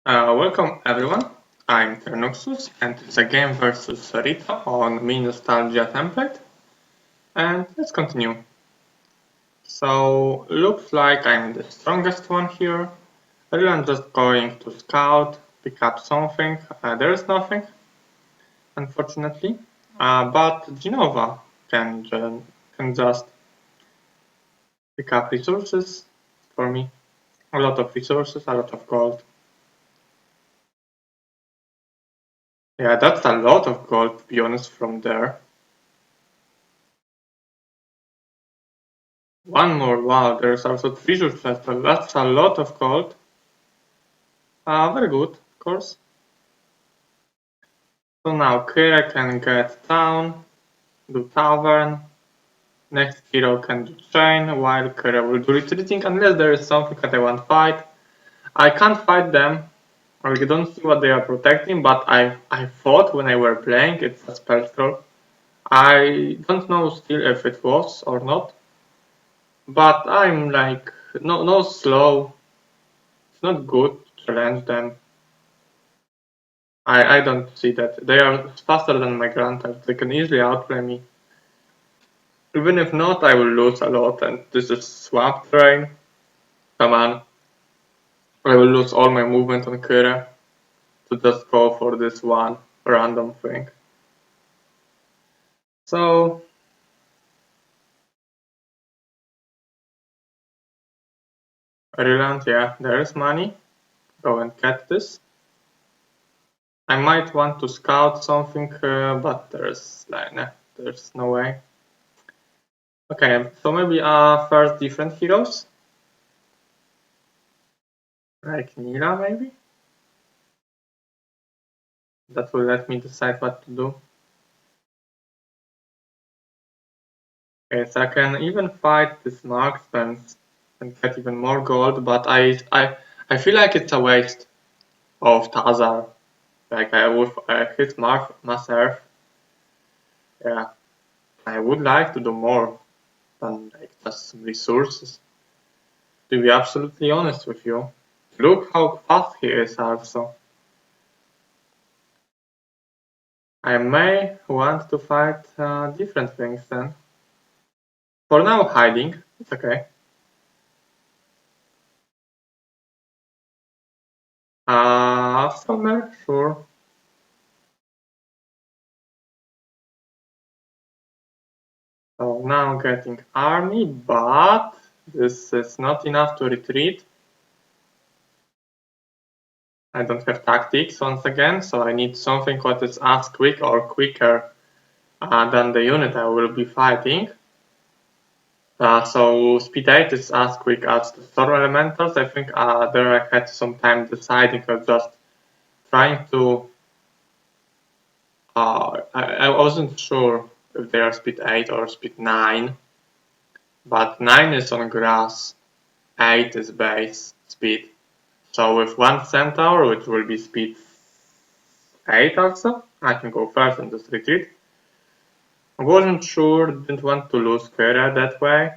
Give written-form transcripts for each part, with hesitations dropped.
Welcome everyone, I'm Tyranuxus and it's a game versus Rito on Me Nostalgia template, and let's continue. So, looks like I'm the strongest one here. I'm just going to scout, pick up something. There is nothing, unfortunately, but Genova can just pick up resources for me. A lot of resources, a lot of gold. Yeah, that's a lot of gold, to be honest, from there. One more, wow, there's also treasure chest, that's a lot of gold. Very good, of course. So now Kira can get down, do tavern, next hero can do chain, while Kira will do retreating unless there is something that I want to fight. I can't fight them, I don't see what they are protecting, but I thought when I were playing it's a spell scroll. I don't know still if it was or not, but I'm like, no slow, it's not good to challenge them. I don't see that. They are faster than my grandparents. They can easily outplay me. Even if not, I will lose a lot. And this is swamp terrain. Come on. I will lose all my movement on Kira to just go for this one random thing. So, Ireland, yeah, there is money. Go and get this. I might want to scout something, but there's like, nah, there's no way. Okay, so maybe first different heroes. Like Nila, maybe? That will let me decide what to do. Okay, so I can even fight this marksman and get even more gold, but I feel like it's a waste of Tazar. Like I would hit Mass Earth. Yeah, I would like to do more than like just some resources. To be absolutely honest with you, look how fast he is also. I may want to fight different things then. For now, hiding. It's okay. Summer, sure. So now getting army, but this is not enough to retreat. I don't have tactics once again, so I need something that is as quick or quicker than the unit I will be fighting. So speed 8 is as quick as the storm elementals. I think there I had some time deciding or just trying to. I wasn't sure if they are speed 8 or speed 9, but 9 is on grass, 8 is base speed. So with one centaur, which will be speed 8 also, I can go first and just retreat. I wasn't sure, didn't want to lose Kera that way.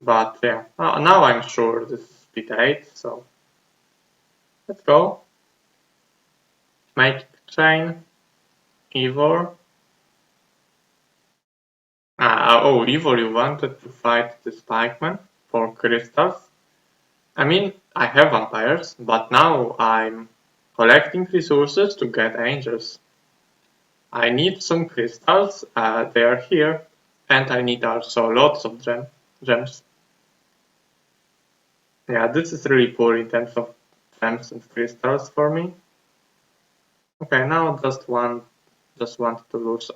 But yeah, now I'm sure this is speed 8, so let's go. Make chain, Ivor. Oh, Ivor, you wanted to fight the Spikeman for crystals? I mean, I have vampires, but now I'm collecting resources to get angels. I need some crystals, they are here, and I need also lots of gems. Yeah, this is really poor in terms of gems and crystals for me. Okay, now just want to lose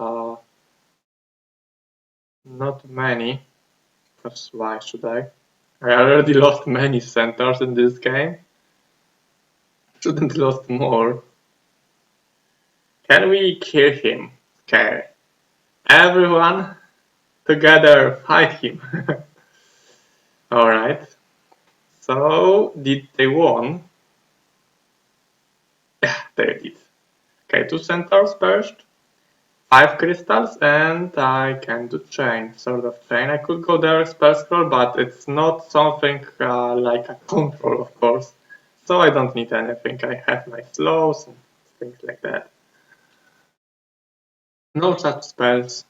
not many, because why should I? I already lost many centers in this game. Shouldn't lost more. Can we kill him? Okay. Everyone together fight him. Alright. So did they won? Yeah, they did. Okay, 2 centaurs first. 5 crystals and I can do chain, sort of chain. I could go there spell scroll, but it's not something like a control, of course. So I don't need anything. I have my slows and things like that. No such spells.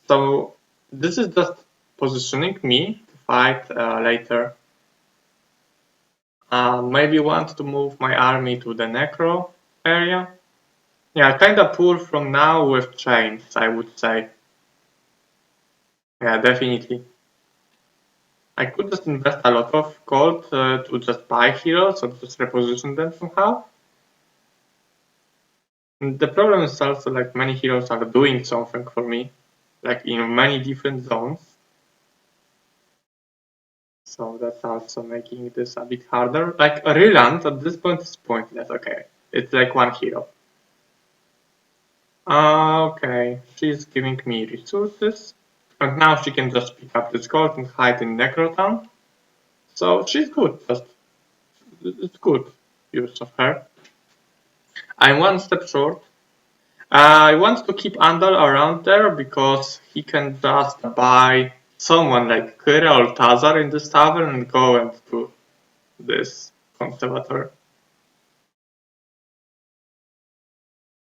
So this is just positioning me to fight later. Maybe want to move my army to the necro area. Yeah, kinda poor from now with chains, I would say. Yeah, definitely. I could just invest a lot of gold to just buy heroes or just reposition them somehow. And the problem is also like many heroes are doing something for me, like in many different zones. So that's also making this a bit harder. Like a Ryland at this point is pointless, okay. It's like one hero. Okay, she's giving me resources. And now she can just pick up this gold and hide in Necrotown. So she's good, just it's good use of her. I'm one step short. I want to keep Andal around there because he can just buy someone like Kira or Tazar in this tavern and go and do this conservator.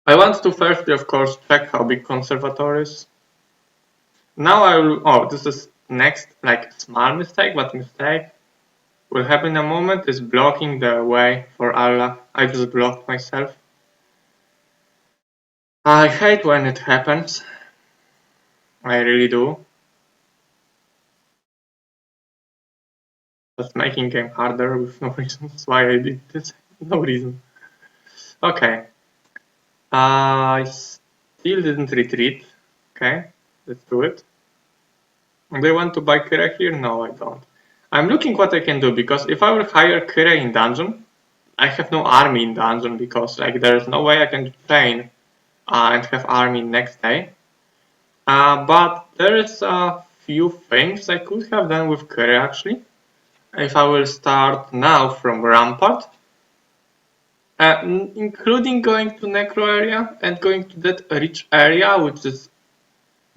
I want to firstly, of course, check how big conservator is. Now I will. Oh, this is next, like small mistake, but mistake will happen in a moment is blocking the way for Allah. I just blocked myself. I hate when it happens. I really do. Just making game harder with no reason. That's why I did this. No reason. Okay. I still didn't retreat. Okay. Let's do it. Do I want to buy Kira here? No, I don't. I'm looking what I can do because if I will hire Kira in dungeon, I have no army in dungeon because like there's no way I can train and have army next day. But there is a few things I could have done with Kira actually. If I will start now from Rampart, including going to Necro area and going to that rich area which is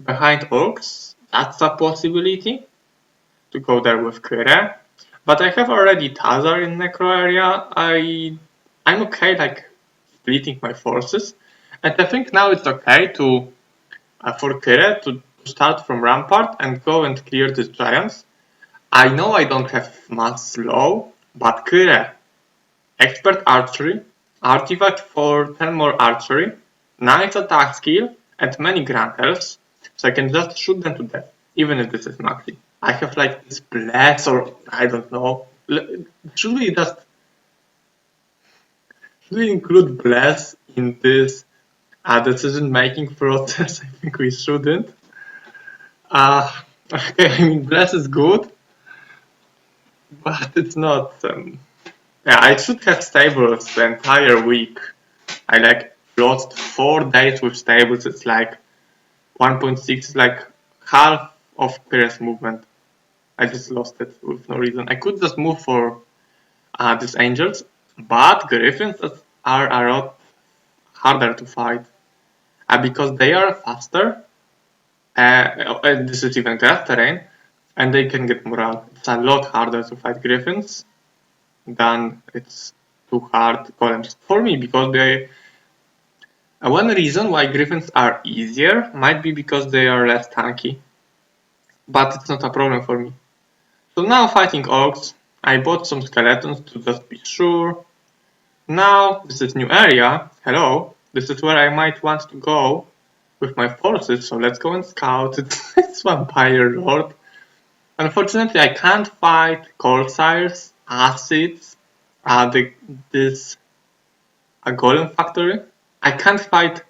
behind Orcs, that's a possibility to go there with Kira. But I have already Tazar in Necro area. I'm okay like splitting my forces, and I think now it's okay to for Kira to start from Rampart and go and clear these giants. I know I don't have much slow, but Kira, expert archery, artifact for 10 more archery, nice attack skill, and many Grand Elves, so I can just shoot them to death, even if this is maxi. I have like this bless or I don't know. Should we just should we include bless in this decision making process? I think we shouldn't. Okay, I mean bless is good, but it's not. Yeah, I should have stables the entire week. I like lost 4 days with stables. It's like 1.6, like half of Pires movement. I just lost it with no reason. I could just move for these angels, but griffins are a lot harder to fight because they are faster. This is even grass terrain, and they can get morale. It's a lot harder to fight griffins than it's too hard golems for me because they. One reason why griffins are easier might be because they are less tanky, but it's not a problem for me. So now fighting orcs, I bought some skeletons to just be sure. Now this is new area. Hello, this is where I might want to go with my forces. So let's go and scout. It's vampire lord. Unfortunately, I can't fight Corsairs, acids, this a golem factory. I can't fight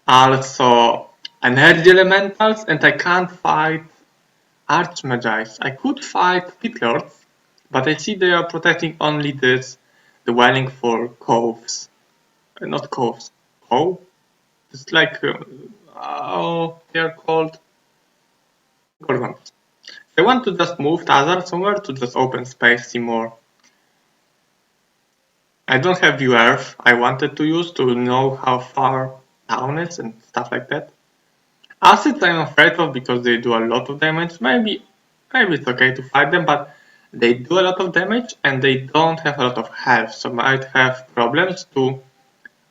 also energy elementals, and I can't fight archmagi's. I could fight pit lords, but I see they are protecting only this dwelling for coves, not coves. Oh, it's like oh, they are called gorgons. I want to just move Tazar somewhere to just open space, see more. I don't have view earth I wanted to use to know how far town is and stuff like that. Acids I'm afraid of because they do a lot of damage. Maybe it's okay to fight them, but they do a lot of damage and they don't have a lot of health, so I might have problems to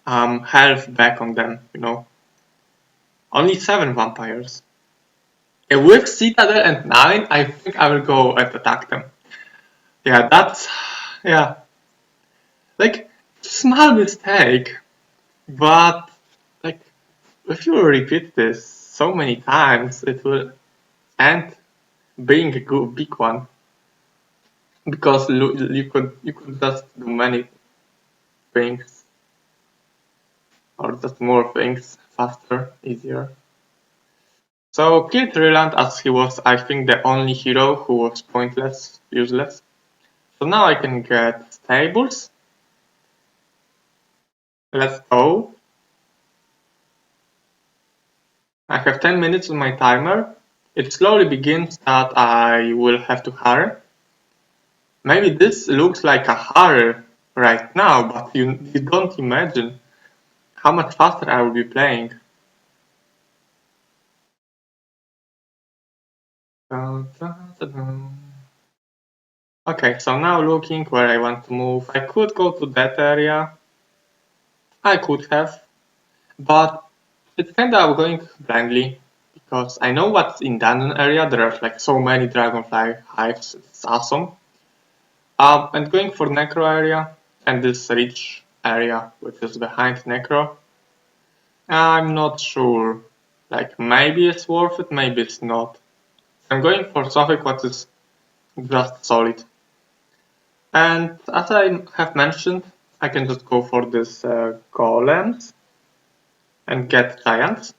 health back on them, you know. Only 7 vampires. With Citadel and 9, I think I will go and attack them. Yeah, that's... yeah. Like, small mistake, but, like, if you repeat this so many times, it will end being a good, big one. Because you could just do many things, or just more things, faster, easier. So killed Ryland as he was, I think, the only hero who was pointless, useless. So now I can get stables. Let's go. I have 10 minutes on my timer. It slowly begins that I will have to hurry. Maybe this looks like a hurry right now, but you don't imagine how much faster I will be playing. Okay, so now looking where I want to move. I could go to that area. I could have, but it's kinda going blindly because I know what's in dungeon area. There are like so many dragonfly hives. It's awesome. And going for necro area and this rich area which is behind necro. I'm not sure. Like maybe it's worth it, maybe it's not. I'm going for something what is just solid. And as I have mentioned, I can just go for this golems and get giants.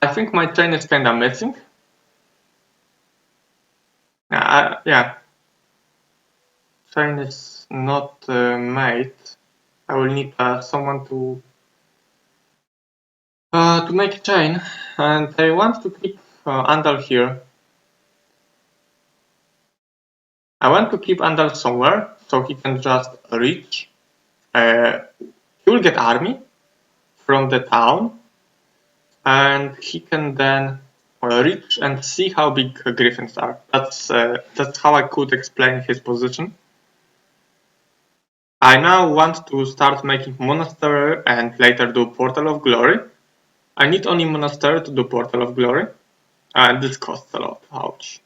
I think my chain is kinda missing. Yeah, chain is not made. I will need someone to make a chain, and I want to keep Andal here. I want to keep Andal somewhere so he can just reach. He will get army from the town, and he can then reach and see how big griffins are. That's how I could explain his position. I now want to start making monastery and later do portal of glory. I need only monastery to do portal of glory, and this costs a lot. Ouch.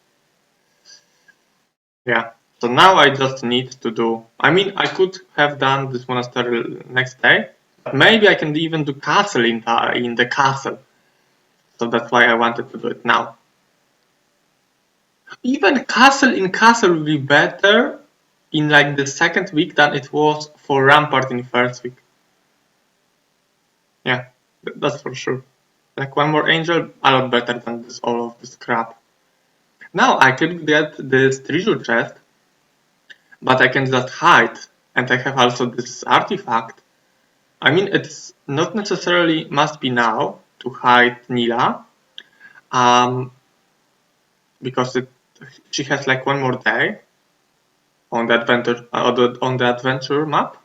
Yeah. So now I just need to do. I mean, I could have done this monastery next day, but maybe I can even do castle in the castle. So that's why I wanted to do it now. Even castle in castle will be better in like the second week than it was for Rampart in the first week. Yeah, that's for sure. Like one more angel, a lot better than this all of this crap. Now I could get this treasure chest, but I can just hide, and I have also this artifact. I mean, it's not necessarily must be now to hide Nila, because she has like one more day on the adventure map,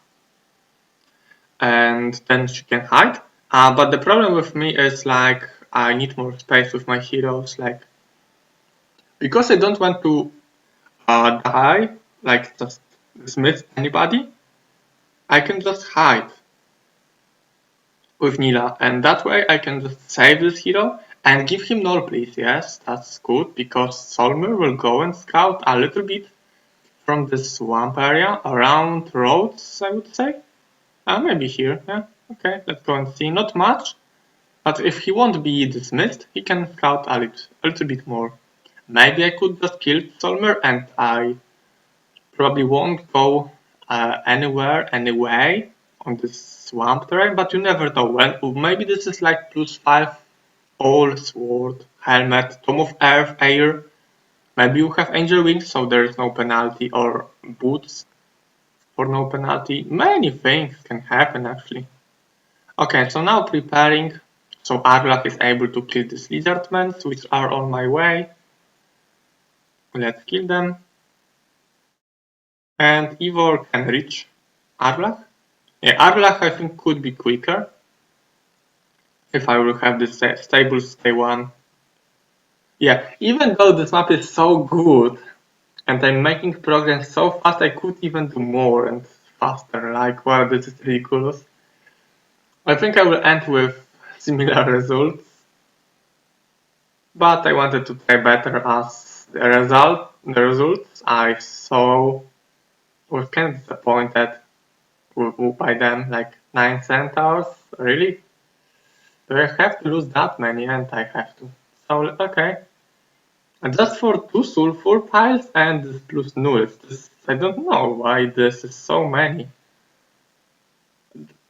and then she can hide. But the problem with me is like I need more space with my heroes, like because I don't want to die, like just dismiss anybody. I can just hide with Nila, and that way I can just save this hero and give him null, please. Yes, that's good because Solmir will go and scout a little bit from the swamp area around roads, I would say. Maybe here. Yeah, okay, let's go and see. Not much, but if he won't be dismissed, he can scout a little bit more. Maybe I could just kill Solmir and I probably won't go anywhere anyway on this swamp terrain, but you never know when. Maybe this is like +5 all sword, helmet, Tome of Earth, air. Maybe you have angel wings, so there is no penalty, or boots for no penalty. Many things can happen actually. Okay, so now preparing. So Arlach is able to kill these lizardmen, which are on my way. Let's kill them. And Ivor can reach Arlach. Yeah, Arlach I think could be quicker. if I will have this stable stay 1. Yeah, even though this map is so good and I'm making progress so fast, I could even do more and faster. Like, wow, this is ridiculous. I think I will end with similar results, but I wanted to try better as the results I saw was kind of disappointed by them, like 9 centaurs, really? Do I have to lose that many? And I have to. So, okay. And just for 2 sulfur piles and this plus nulls. I don't know why this is so many.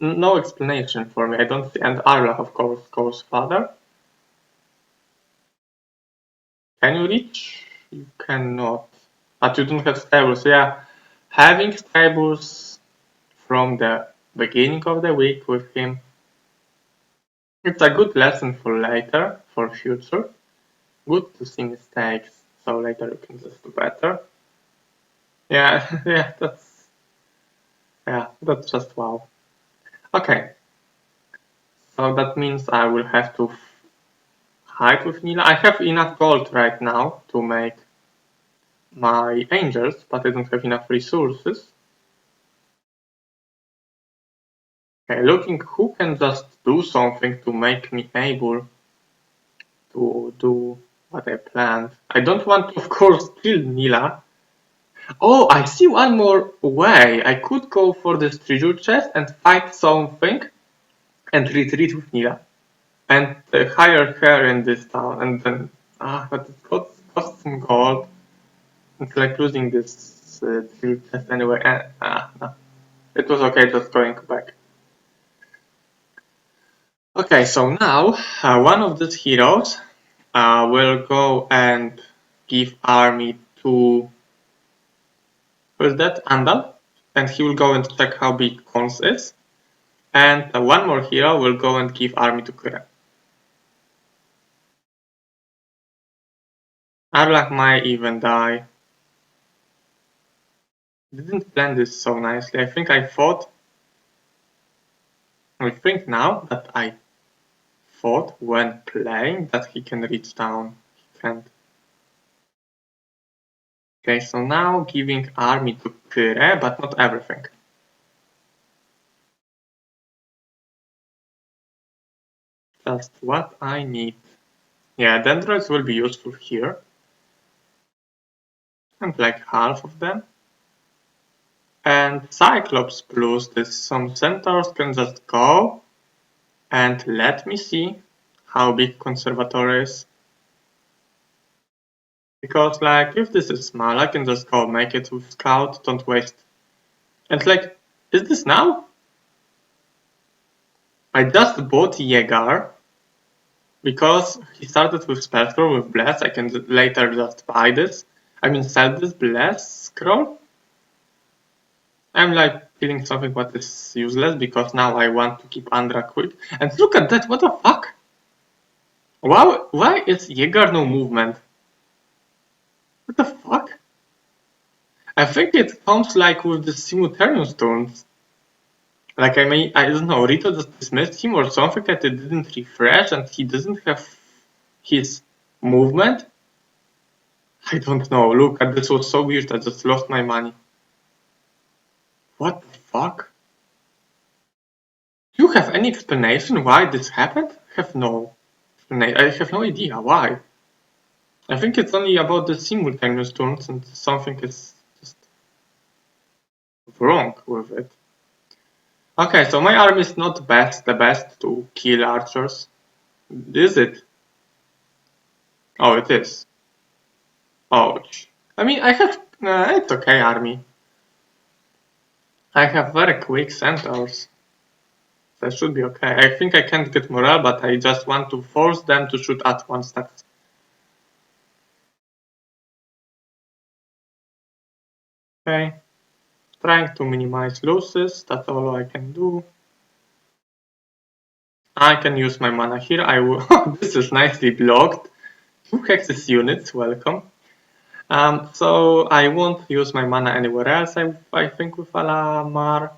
No explanation for me. I don't see. And Arla, of course, goes further. Can you reach? You cannot. But you don't have stables. Yeah. Having stables from the beginning of the week with him, it's a good lesson for later, for future. Good to see mistakes, so later you can just do better. Yeah, that's just wow. Okay, so that means I will have to hide with Nila. I have enough gold right now to make my angels, but I don't have enough resources. Okay, looking who can just do something to make me able to do what I planned. I don't want to, of course, kill Nila. Oh, I see one more way. I could go for this treasure chest and fight something and retreat with Nila. And hire her in this town. And then, but it costs some gold. It's like losing this treasure chest anyway. No. It was okay just going back. Okay, so now one of these heroes will go and give army to, who's that? Andal. And he will go and check how big Cons is. And one more hero will go and give army to Kura. Arlak might even die. Didn't plan this so nicely. I think now that I thought when playing that he can reach down. He can't. Okay, so now giving army to Kure, but not everything. Just what I need. Yeah, dendroids will be useful here. And like half of them. And Cyclops plus this some centaurs can just go and let me see how big conservatory is. Because like if this is small, I can just go make it with scout, don't waste. And like, is this now? I just bought Yegar because he started with spell scroll with bless. I can later just buy this. I mean sell this bless scroll. I'm like feeling something what is useless because now I want to keep Andra quick. And look at that, what the fuck? Wow, why is Yegar no movement? What the fuck? I think it comes like with the simultaneous turns. Like I don't know, Rito just dismissed him or something that it didn't refresh and he doesn't have his movement. I don't know, look, this was so weird, I just lost my money. What the fuck? Do you have any explanation why this happened? I have no explanation. I have no idea why. I think it's only about the simultaneous turns and something is just wrong with it. Okay, so my army is not the best to kill archers. Is it? Oh, it is. Ouch. I mean, I have... it's okay, army. I have very quick centaurs. That should be okay. I think I can't get morale, but I just want to force them to shoot at one step. Okay. Trying to minimize losses, that's all I can do. I can use my mana here. I will. This is nicely blocked. 2 hexes units, welcome. So I won't use my mana anywhere else. I think with Alagar.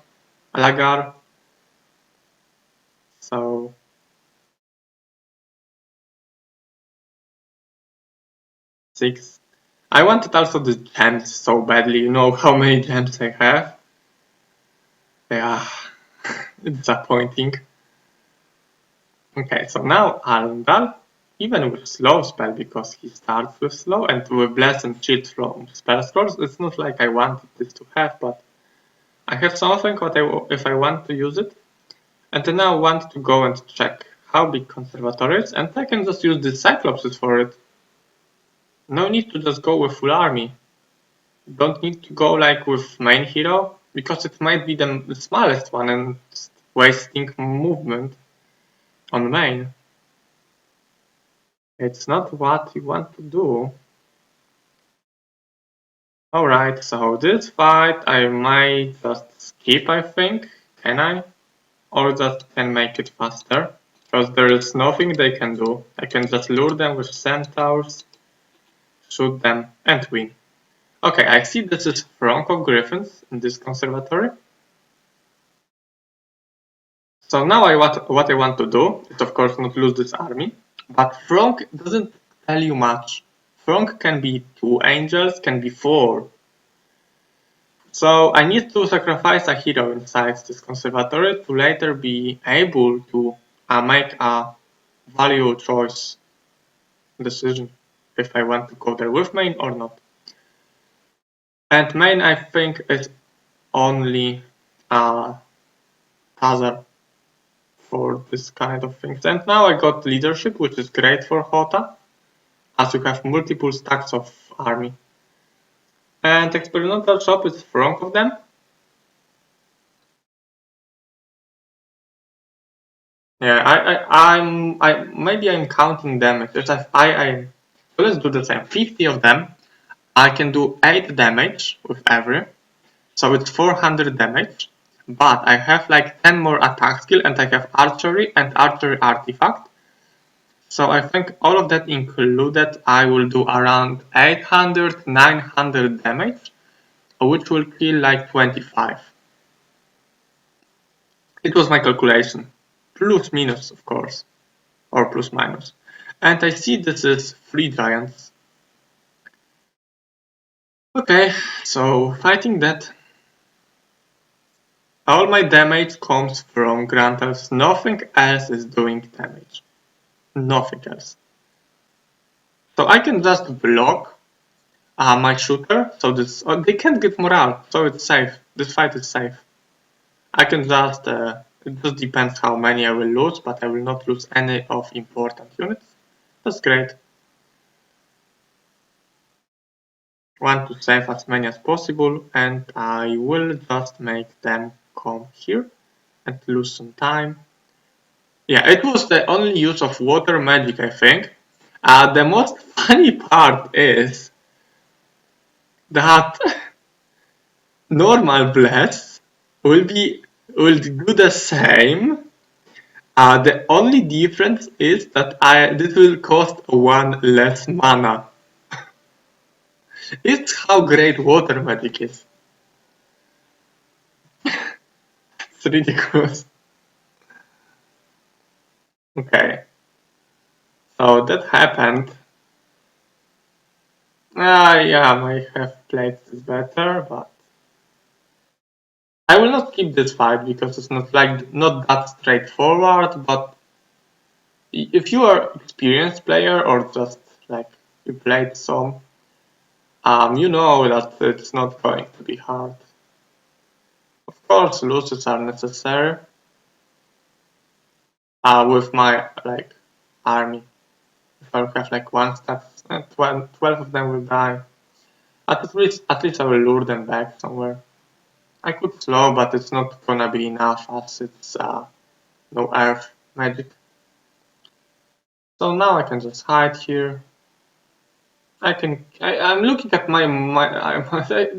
So 6. I wanted also the gems so badly. You know how many gems I have? Yeah, disappointing. Okay, so now Arundel, even with slow spell, because he starts with slow, and with Bless and Shield from spell scrolls, it's not like I wanted this to have, but I have something if I want to use it. And then I want to go and check how big Conservatory is, and I can just use the Cyclopses for it. No need to just go with full army. Don't need to go like with main hero, because it might be the smallest one and just wasting movement on main. It's not what you want to do. Alright, so this fight I might just skip, I think. Can I? Or just can make it faster. Because there is nothing they can do. I can just lure them with centaurs, shoot them, and win. Okay, I see this is Frank of Griffins in this conservatory. So now what I want to do is of course not lose this army. But Frank doesn't tell you much. Frank can be 2 angels, can be 4. So I need to sacrifice a hero inside this conservatory to later be able to make a value choice decision if I want to go there with main or not. And main I think is only Hazard for this kind of things. And now I got leadership, which is great for Hota, as you have multiple stacks of army. And experimental shop is front of them. Yeah, maybe I'm counting damage. So let's do the same. 50 of them. I can do 8 damage with every. So it's 400 damage. But I have like 10 more attack skill and I have archery and archery artifact. So I think all of that included, I will do around 800, 900 damage, which will kill like 25. It was my calculation. Plus minus, of course. Or plus minus. And I see this is 3 giants. Okay, so fighting that. All my damage comes from Grantals. Nothing else is doing damage. Nothing else. So I can just block my shooter. So this they can't get morale. So it's safe. This fight is safe. I can just it just depends how many I will lose, but I will not lose any of important units. That's great. Want to save as many as possible, and I will just make them come here and lose some time. Yeah, it was the only use of water magic, I think. The most funny part is that normal bless will do the same. The only difference is that this will cost 1 less mana. It's how great water magic is. It's ridiculous. Okay. So that happened. Yeah, I might have played this better, but I will not skip this fight because it's not that straightforward, but if you are experienced player or just like you played some, you know that it's not going to be hard. Of course, losses are necessary with my like army. If I have like 1 stat, 12 of them will die. At least I will lure them back somewhere. I could slow, but it's not gonna be enough as it's no earth magic. So now I can just hide here. I'm looking at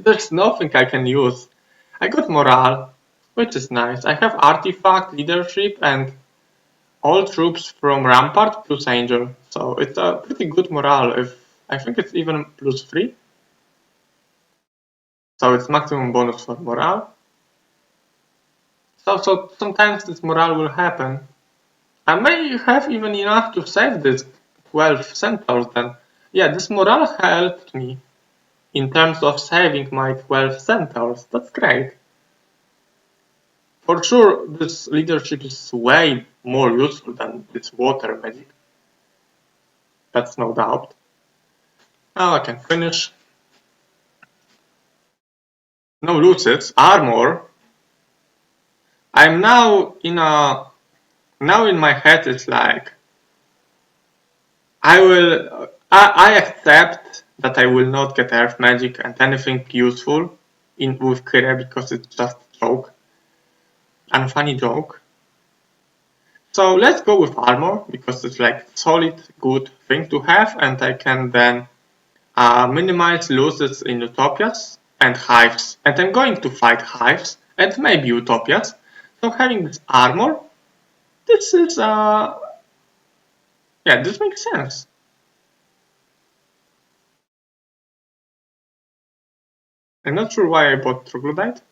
there's nothing I can use. I got morale, which is nice. I have artifact, leadership, and all troops from Rampart plus Angel. So it's a pretty good morale. I think it's even plus 3. So it's maximum bonus for morale. So sometimes this morale will happen. I may have even enough to save this 12 centaurs then. Yeah, this morale helped me in terms of saving my 12 centaurs. That's great. For sure, this leadership is way more useful than this water magic. That's no doubt. Now I can finish. No loses, armor. I'm now in a... Now in my head it's like... I accept that I will not get earth magic and anything useful with Kira because it's just a joke. Unfunny joke. So let's go with armor because it's like solid, good thing to have, and I can then minimize losses in utopias and hives. And I'm going to fight hives and maybe utopias. So having this armor, this is yeah, this makes sense. I'm not sure why I bought troglodyte.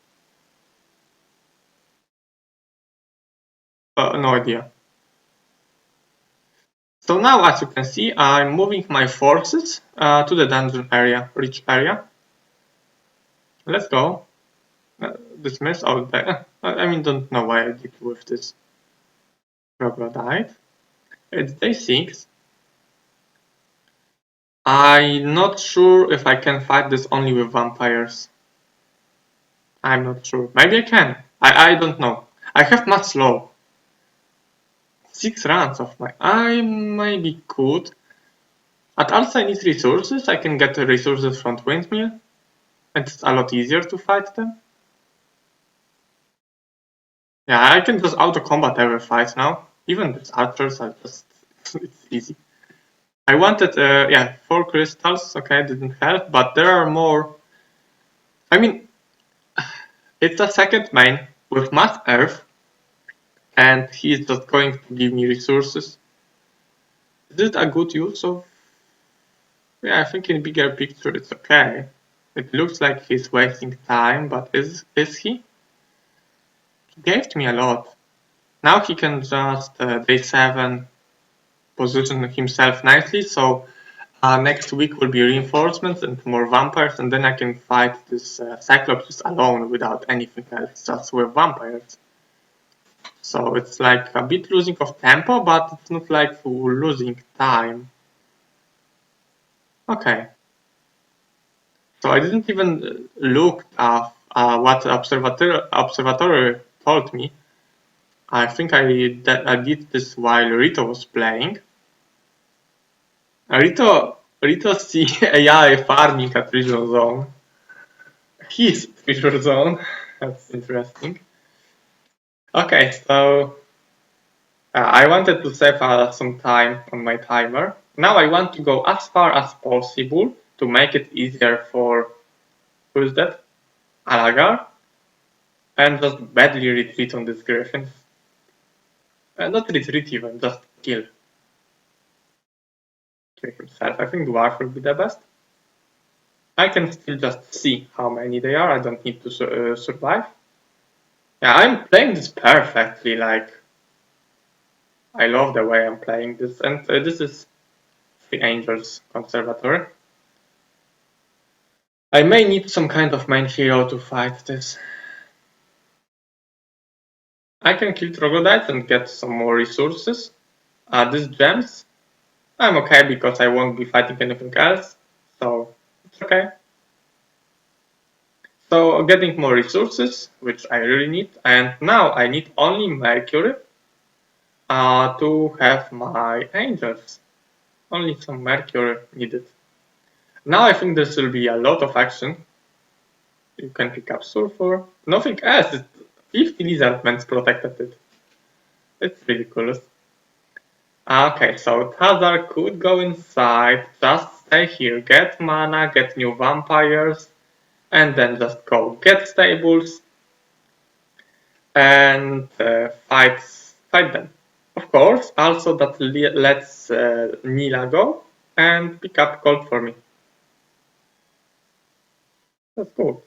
No idea. So now, as you can see, I'm moving my forces to the dungeon area, rich area. Let's go. Dismiss out there. I mean, don't know why I did with this troglodyte. It's day 6. I'm not sure if I can fight this only with vampires. I'm not sure. Maybe I can. I don't know. I have much slow. 6 rounds of my... I maybe could. At also I need resources. I can get the resources from Windmill. And it's a lot easier to fight them. Yeah, I can just auto-combat every fight now. Even with archers, I just... it's easy. I wanted, yeah, 4 crystals. Okay, didn't help. But there are more... I mean... It's a second main with mass earth. And he's just going to give me resources. Is it a good use of... Yeah, I think in bigger picture it's okay. It looks like he's wasting time, but is he? He gave me a lot. Now he can just day 7 position himself nicely, so next week will be reinforcements and more vampires, and then I can fight this Cyclops alone without anything else, just with vampires. So it's like a bit losing of tempo, but it's not like losing time. Okay. So I didn't even look at what observatory told me. I think I did this while Rito was playing. Rito see AI farming at Treasure Zone. His Treasure Zone. That's interesting. Okay, so I wanted to save some time on my timer. Now I want to go as far as possible to make it easier for... Who is that? Alagar. And just badly retreat on this griffin. Not retreat even, just kill. Kill himself. I think dwarf will be the best. I can still just see how many they are. I don't need to survive. Yeah, I'm playing this perfectly. Like, I love the way I'm playing this. And this is the Angels Conservatory. I may need some kind of main hero to fight this. I can kill troglodytes and get some more resources. These gems, I'm okay because I won't be fighting anything else. So, it's okay. So getting more resources, which I really need, and now I need only Mercury to have my angels. Only some Mercury needed. Now I think this will be a lot of action. You can pick up sulfur. Nothing else. 50 lizardments protected it. It's ridiculous. Okay, so Tazar could go inside, just stay here, get mana, get new vampires, and then just go get stables and fight them. Of course, also that lets Nila go and pick up gold for me. That's cool.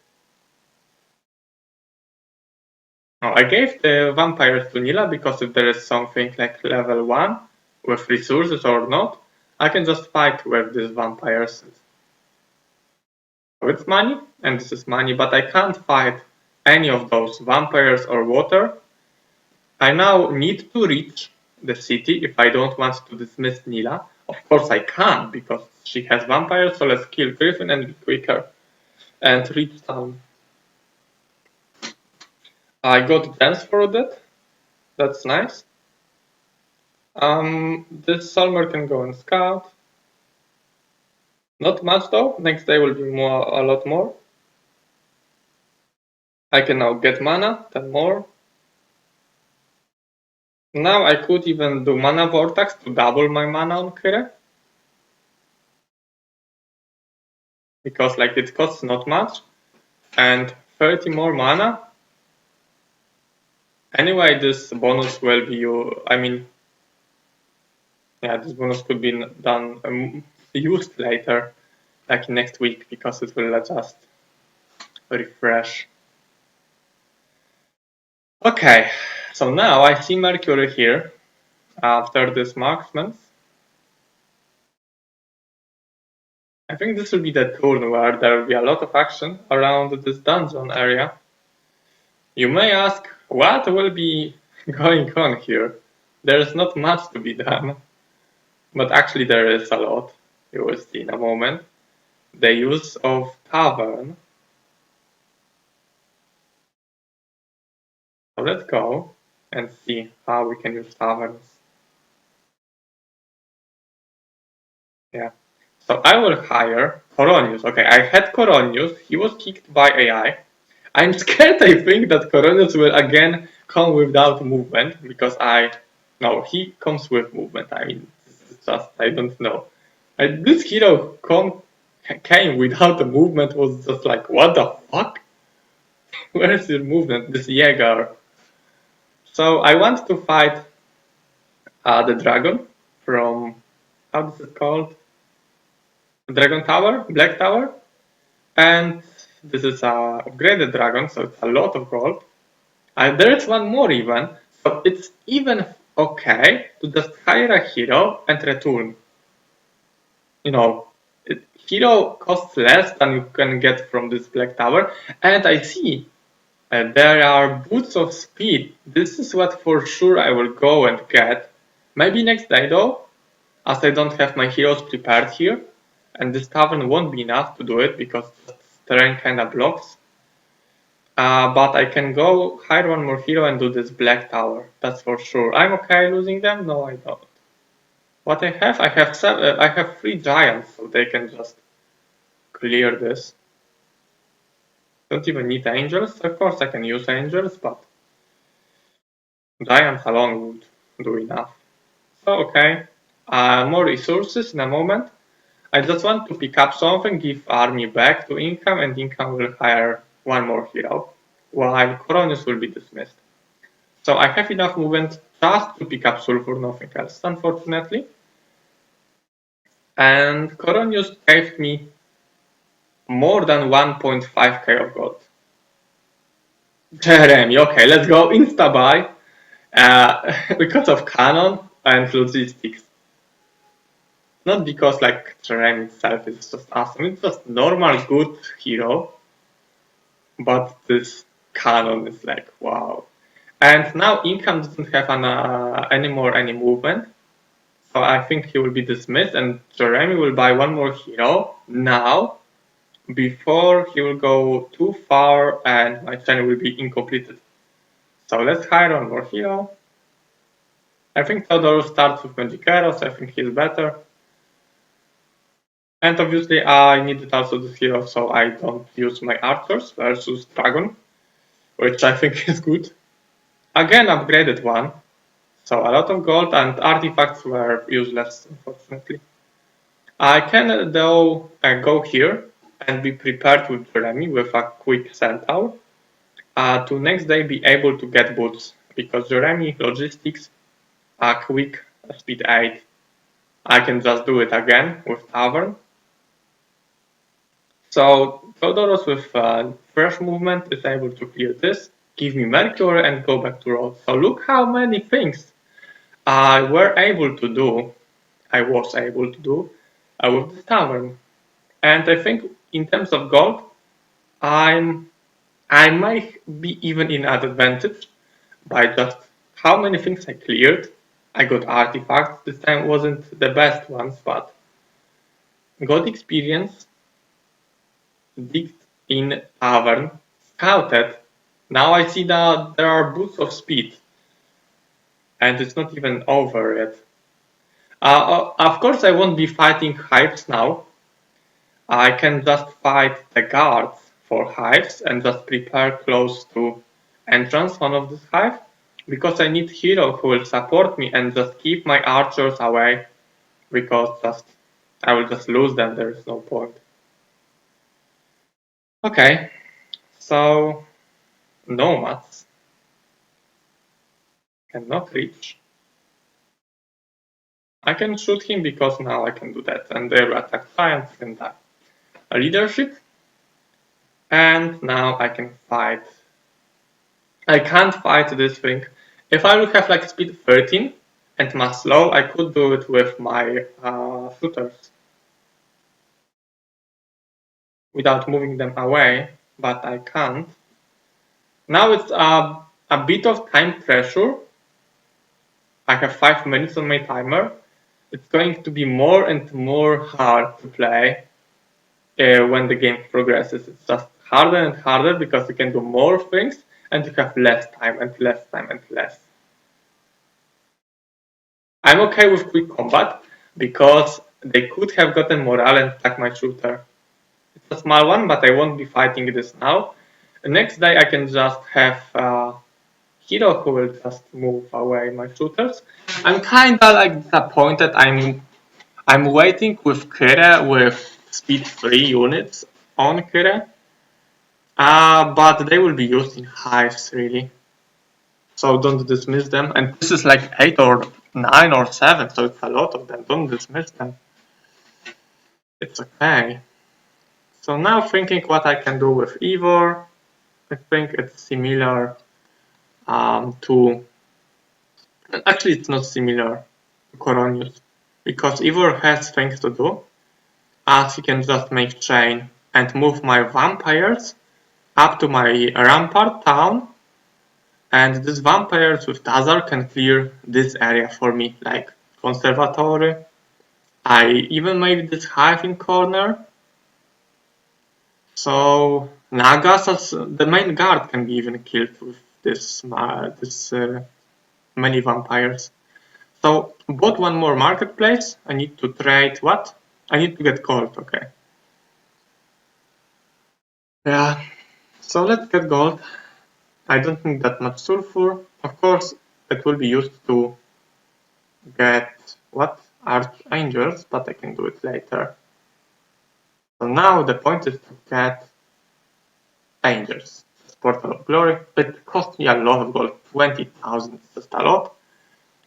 Oh, I gave the vampires to Nila because if there is something like level 1 with resources or not, I can just fight with these vampires. So it's money, and this is money, but I can't fight any of those vampires or water. I now need to reach the city if I don't want to dismiss Nila. Of course I can, because she has vampires, so let's kill Griffin and be quicker and reach town. I got gems for that. That's nice. This Salmer can go and scout. Not much though. Next day will be a lot more. I can now get mana, 10 more. Now I could even do mana vortex to double my mana on Kira. Because like it costs not much. And 30 more mana. Anyway, this bonus will be this bonus could be done used later, like next week, because it will just refresh. Okay, so now I see Mercury here after this marksman. I think this will be the turn where there will be a lot of action around this dungeon area. You may ask, what will be going on here? There is not much to be done, but actually there is a lot. You will see in a moment. The use of Tavern. So let's go and see how we can use Taverns. Yeah. So I will hire Coronius. Okay, I had Coronius. He was kicked by AI. I'm scared, I think, that Coronius will again come without movement, because no, he comes with movement. I mean, it's just, I don't know. This hero came without a movement, was just like, what the fuck? Where's your movement? This Jäger. So I want to fight the dragon from, how is it called? Dragon Tower, Black Tower. And this is a upgraded dragon, so it's a lot of gold. And there is one more even, so it's even okay to just hire a hero and return. You know, hero costs less than you can get from this Black Tower, and I see there are boots of speed. This is what for sure I will go and get. Maybe next day though, as I don't have my heroes prepared here, and this tavern won't be enough to do it because terrain kinda blocks. But I can go hire one more hero and do this Black Tower. That's for sure. I'm okay losing them? No, I don't. What I have? I have 3 giants, so they can just clear this. Don't even need angels. Of course, I can use angels, but giants alone would do enough. So okay, more resources in a moment. I just want to pick up something, give army back to income, and income will hire one more hero, while Coronius will be dismissed. So I have enough movement just to pick up sulfur, nothing else, unfortunately. And Coronius gave me more than 1.5k of gold. Jeremy, okay, let's go insta-buy because of cannon and logistics. Not because like Jeremy itself is just awesome, it's just normal good hero. But this cannon is like, wow. And now income doesn't have any movement. So I think he will be dismissed, and Jeremy will buy one more hero now before he will go too far and my chain will be incompleted. So let's hire one more hero. I think Theodore starts with Magicaros, I think he's better. And obviously I needed also this hero, so I don't use my archers versus dragon, which I think is good. Again, upgraded one. So a lot of gold, and artifacts were useless, unfortunately. I can though go here and be prepared with Jeremy with a quick centaur to next day be able to get boots, because Jeremy logistics a quick speed 8. I can just do it again with Tavern. So Theodoros with fresh movement is able to clear this, give me Mercury and go back to road. So look how many things I were able to do. I was able to do with the tavern. And I think in terms of gold, I might be even in an advantage by just how many things I cleared. I got artifacts. This time wasn't the best ones, but got experience, digged in tavern, scouted. Now I see that there are boosts of speed, and it's not even over yet. Of course, I won't be fighting hives now. I can just fight the guards for hives and just prepare close to entrance one of these hives because I need hero who will support me and just keep my archers away because I will just lose them. There is no point. Okay, so nomads cannot reach. I can shoot him because now I can do that, and they will attack giants and die. A leadership, and now I can fight. I can't fight this thing. If I would have like speed 13 and mass low, I could do it with my shooters without moving them away, but I can't. Now it's a bit of time pressure. I have 5 minutes on my timer. It's going to be more and more hard to play when the game progresses. It's just harder and harder because you can do more things and you have less time and less time and less. I'm okay with quick combat because they could have gotten morale and attack my shooter. It's a small one, but I won't be fighting this now. The next day I can just have hero who will just move away my shooters. I'm kinda like disappointed. I'm waiting with Kira with speed 3 units on Kira. But they will be used in hives really. So don't dismiss them. And this is like 8 or 9 or 7, so it's a lot of them. Don't dismiss them. It's okay. So now thinking what I can do with Ivor. I think it's similar to... Actually, it's not similar to Coronius. Because Ivor has things to do. As he can just make chain and move my vampires up to my Rampart town. And these vampires with Tazar can clear this area for me, like Conservatory. I even made this hive in corner. So Nagas, as the main guard, can be even killed with this many vampires. So bought one more marketplace. I need to trade what? I need to get gold, okay. Yeah, so let's get gold. I don't need that much sulfur. Of course, it will be used to get what? Archangels, but I can do it later. So now the point is to get angels. Portal of Glory. It cost me a lot of gold, 20,000, just a lot.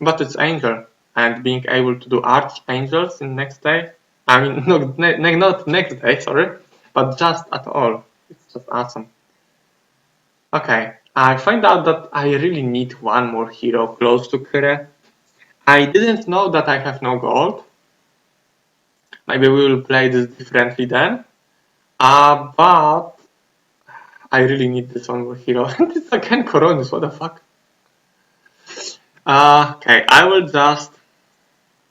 But it's angel, and being able to do archangels in next day. I mean, not next day, sorry, but just at all. It's just awesome. Okay, I find out that I really need one more hero close to Kire. I didn't know that I have no gold. Maybe we will play this differently then. But I really need this one more hero. And it's again Coronis, what the fuck? Okay, I will just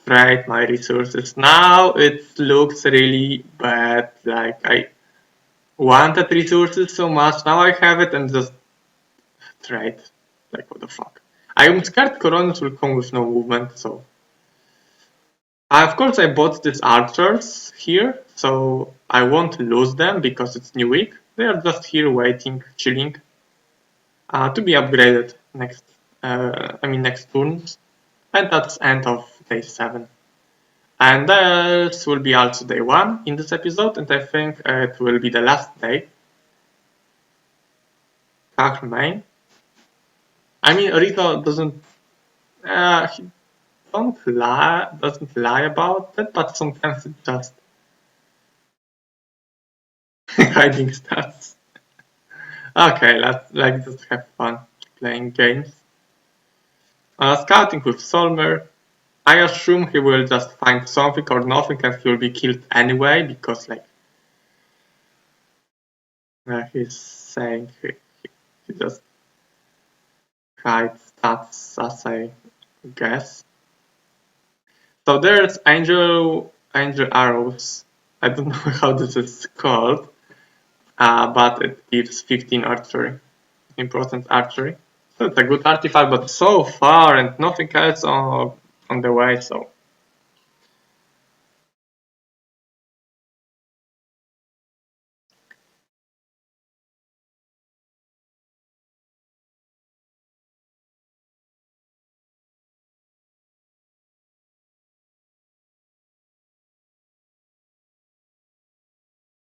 trade my resources. Now it looks really bad. Like I wanted resources so much. Now I have it and just trade. Like what the fuck? I'm scared Coronis will come with no movement, so of course I bought these archers here, so I won't lose them because it's new week. They are just here waiting, chilling, to be upgraded next turns. And that's end of day 7. And this will be also day 1 in this episode, and I think it will be the last day. Main. I mean, Rito doesn't he doesn't lie about it, but sometimes it just hiding stats. Okay, let's just have fun playing games. Scouting with Solmer. I assume he will just find something or nothing and he will be killed anyway, because like he's saying he just hides stats, as I guess. So there's angel arrows. I don't know how this is called, but it gives 15 archery, important archery. So it's a good artifact, but so far and nothing else on the way. So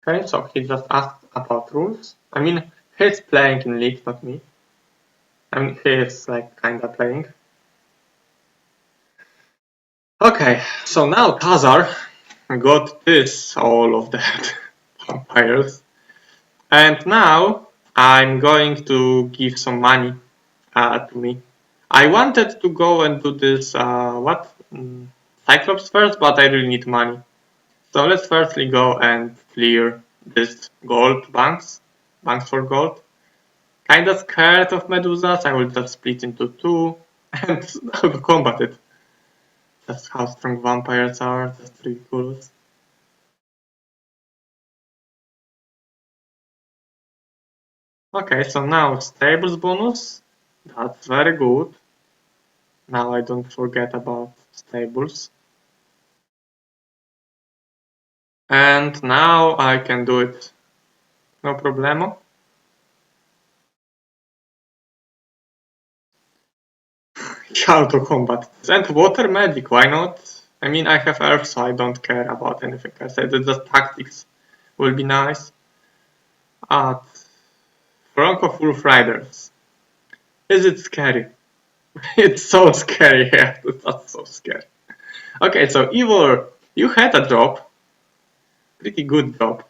okay, so he just asked about rules. I mean, he's playing in league, not me. I mean, he is like kinda playing. Okay, so now Khazar got this, all of that vampires. And now I'm going to give some money to me. I wanted to go and do this, Cyclops first, but I really need money. So let's firstly go and clear this gold banks for gold. Kinda scared of Medusas, I will just split into two and combat it. That's how strong vampires are, that's ridiculous. Okay, so now stables bonus, that's very good. Now I don't forget about stables. And now I can do it, no problemo. How to combat this. And water magic, why not? I mean, I have earth, so I don't care about anything I said. The tactics will be nice. At Franco Wolf Riders. Is it scary? It's so scary, yeah, that's so scary. Okay, so Ivor, you had a job, pretty good job.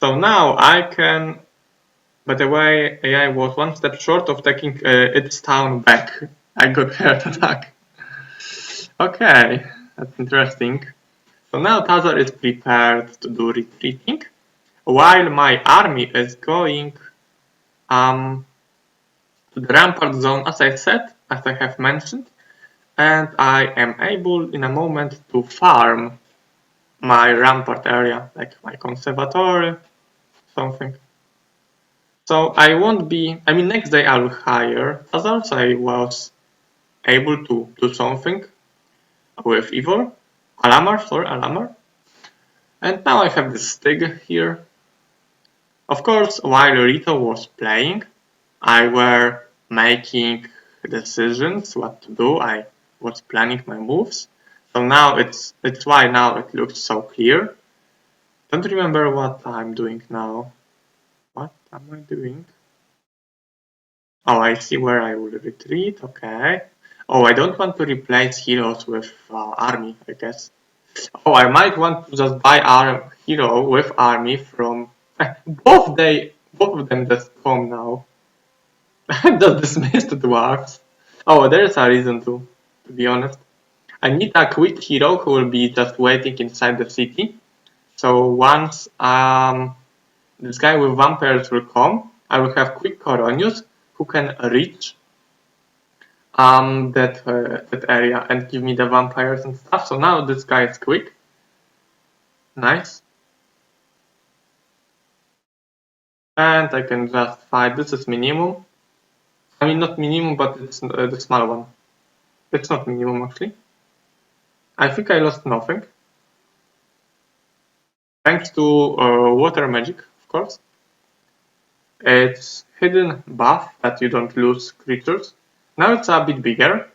So now I can, by the way, AI was one step short of taking its town back. I got heart attack. Okay, that's interesting. So now Tazar is prepared to do retreating, while my army is going to the Rampart zone, as I said, as I have mentioned, and I am able in a moment to farm my Rampart area, like my conservatory, something. So I won't be, I mean, next day I will hire Tazar, so I was able to do something with Ivor, Alamar. And now I have this Stig here. Of course, while Rito was playing, I were making decisions what to do. I was planning my moves. So now it's why now it looks so clear. Don't remember what I'm doing now. What am I doing? Oh, I see where I will retreat. Okay. Oh, I don't want to replace heroes with army, I guess. Oh, I might want to just buy our hero with army from both of them just come now. Just dismiss the dwarves. Oh, there's a reason to be honest. I need a quick hero who will be just waiting inside the city. So once this guy with vampires will come, I will have quick Coronius who can reach that area and give me the vampires and stuff. So now this guy is quick. Nice. And I can just fight. This is minimum. I mean, not minimum, but it's the small one. It's not minimum, actually. I think I lost nothing. Thanks to water magic, of course. It's hidden buff that you don't lose creatures. Now it's a bit bigger.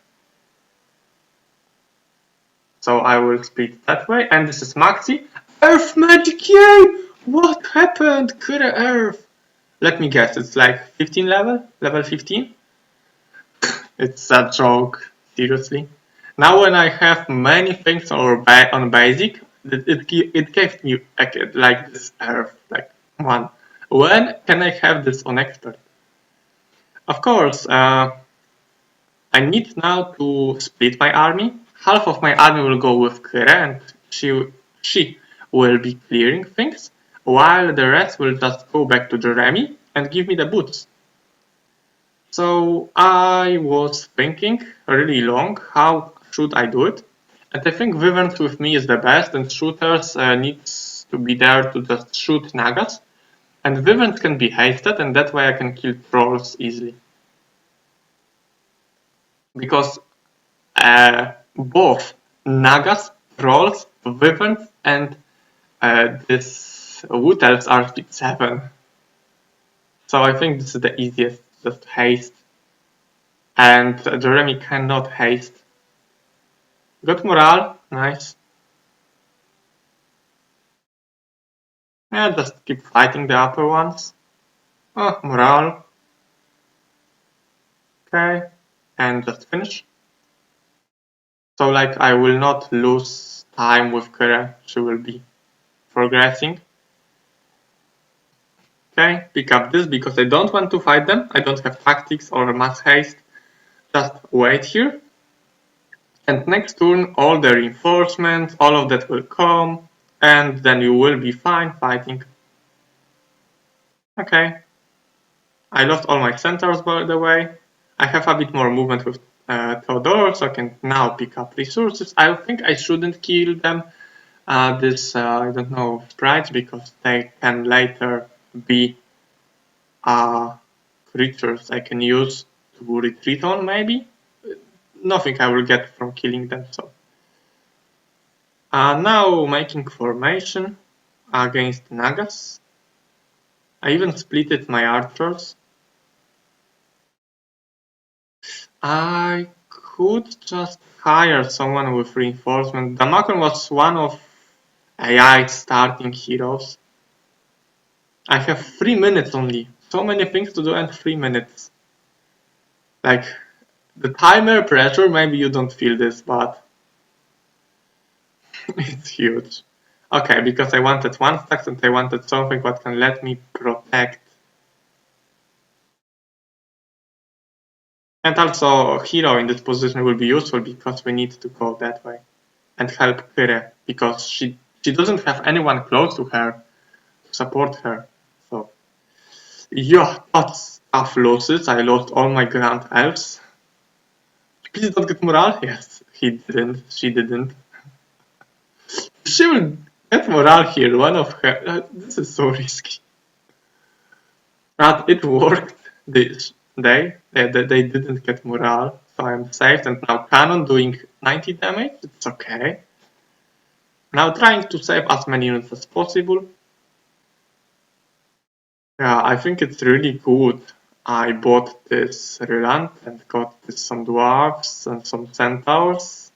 So I will split that way. And this is Maxi. Earth magic, yay! What happened? Cura Earth. Let me guess, it's like 15 level 15? It's a joke, seriously. Now when I have many things on basic, it gave me like this earth, like one. When can I have this on expert? Of course, I need now to split my army. half of my army will go with Kira and she will be clearing things, while the rest will just go back to Jeremy and give me the boots. So I was thinking really long, how should I do it? And I think Wyverns with me is the best, and shooters needs to be there to just shoot Nagas. And Wyverns can be hasted, and that way I can kill trolls easily. Because both Nagas, trolls, Wyverns, and this Wood Elves are speed 7. So I think this is the easiest, just haste. And Jeremy cannot haste. Got morale, nice. Yeah, just keep fighting the upper ones. Oh, morale. Okay, and just finish. So like I will not lose time with Kira, she will be progressing. Okay, pick up this because I don't want to fight them. I don't have tactics or mass haste. Just wait here. And next turn all the reinforcements, all of that will come. And then you will be fine fighting. Okay. I lost all my centaurs by the way. I have a bit more movement with Theodore, so I can now pick up resources. I think I shouldn't kill them. I don't know, sprites, because they can later be creatures I can use to retreat on, maybe? Nothing I will get from killing them, so. Now making formation against Nagas. I even splitted my archers. I could just hire someone with reinforcement. Damakon was one of AI's starting heroes. I have 3 minutes only. So many things to do and 3 minutes. Like, the timer pressure, maybe you don't feel this, but it's huge. Okay, because I wanted 1 stack and I wanted something that can let me protect. And also, a hero in this position will be useful because we need to go that way and help Kire, because she doesn't have anyone close to her to support her. So, yeah, that's tough losses. I lost all my Grand Elves. Please don't get morale. Yes, he didn't. She didn't. She will get morale here. One of her. This is so risky. But it worked. They didn't get morale, so I'm safe. And now Cannon doing 90 damage. It's okay. Now trying to save as many units as possible. Yeah, I think it's really good. I bought this Reland and got some dwarves and some centaurs.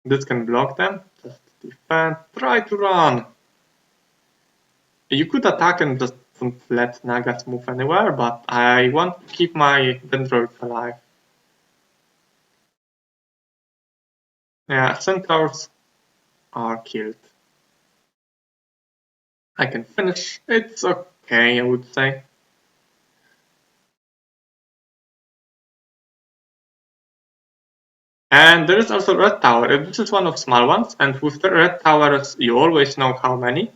This can block them. Just defend. Try to run. You could attack and just don't let Nagas move anywhere, but I want to keep my Dendroids alive. Yeah, centaurs are killed. I can finish. It's okay, I would say. And there is also red tower. This is one of small ones, and with the red towers, you always know how many.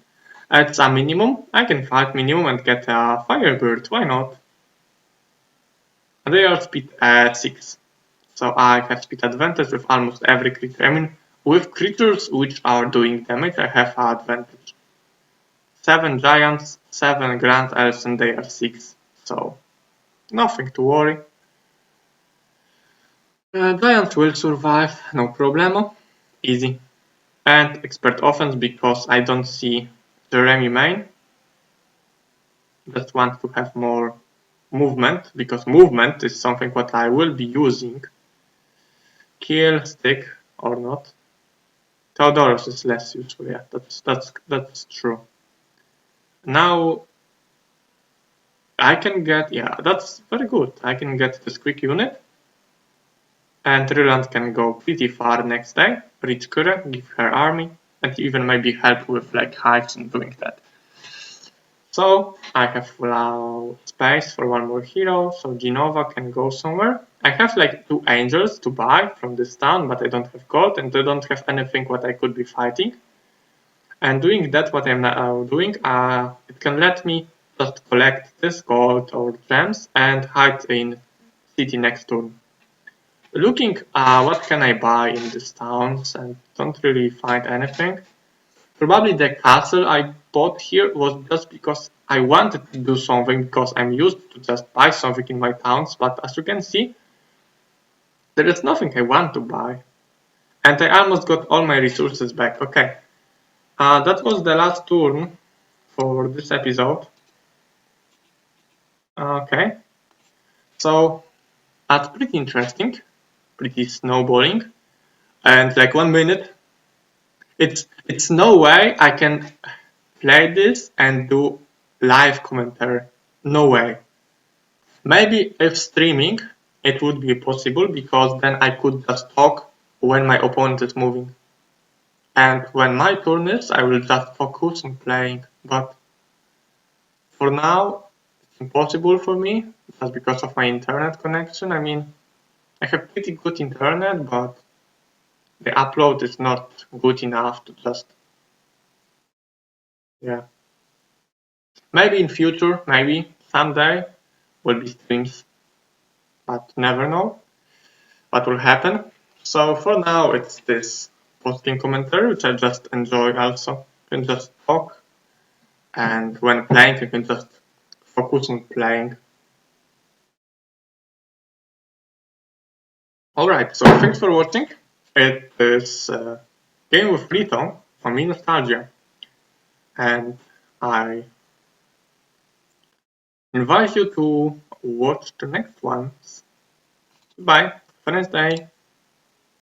It's a minimum. I can fight minimum and get a Firebird. Why not? They are speed 6. So I have speed advantage with almost every creature. I mean, with creatures which are doing damage, I have an advantage. 7 giants, 7 grand elves, and they are 6. So, nothing to worry. Giants will survive, no problemo. Easy. And expert offense because I don't see Jeremy main. Just want to have more movement, because movement is something what I will be using. Kill, stick, or not. Theodorus is less useful, yeah, that's true. Now I can get, yeah, that's very good. I can get this quick unit. And Ryland can go pretty far next day, reach Kure, give her army, and even maybe help with like hives and doing that. So I have full space for one more hero, so Genova can go somewhere. I have like 2 angels to buy from this town, but I don't have gold and I don't have anything what I could be fighting. And doing that what I'm now doing, it can let me just collect this gold or gems and hide in city next turn. Looking what can I buy in these towns and don't really find anything. Probably the castle I bought here was just because I wanted to do something because I'm used to just buy something in my towns, but as you can see, there is nothing I want to buy. And I almost got all my resources back. Okay, that was the last turn for this episode. Okay, so that's pretty interesting, pretty snowballing, and like 1 minute, it's no way I can play this and do live commentary. No way. Maybe if streaming, it would be possible because then I could just talk when my opponent is moving. And when my turn is, I will just focus on playing. But for now, it's impossible for me just because of my internet connection. I mean, I have pretty good internet, but the upload is not good enough to just, yeah. Maybe in future, maybe someday will be streams, but never know what will happen. So for now, it's this posting commentary, which I just enjoy also. You can just talk, and when playing, you can just focus on playing. Alright, so thanks for watching. It is Game with Rito from me Nostalgia, and I invite you to watch the next ones. Bye, have a nice day.